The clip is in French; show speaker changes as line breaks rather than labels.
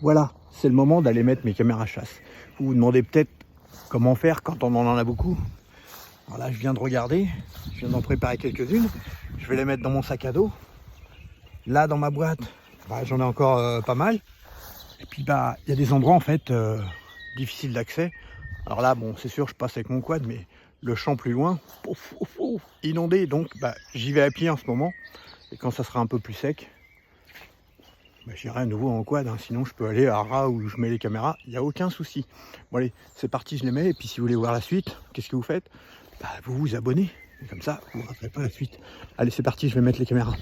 voilà, c'est le moment d'aller mettre mes caméras chasse. Vous vous demandez peut-être comment faire quand on en a beaucoup. Alors là, je viens de regarder, je viens d'en préparer quelques-unes. Je vais les mettre dans mon sac à dos. Là, dans ma boîte, bah, j'en ai encore pas mal. Et puis, bah, il y a des endroits en fait difficiles d'accès. Alors là, bon, c'est sûr, je passe avec mon quad, mais le champ plus loin, pouf, pouf, pouf, inondé. Donc, bah, j'y vais à pied en ce moment. Et quand ça sera un peu plus sec, bah, j'irai à nouveau en quad. Hein. Sinon, je peux aller à Ras où je mets les caméras. Il n'y a aucun souci. Bon, allez, c'est parti, je les mets. Et puis, si vous voulez voir la suite, qu'est-ce que vous faites? Bah, vous vous abonnez. Et comme ça, vous ne raterez pas la suite. Allez, c'est parti, je vais mettre les caméras.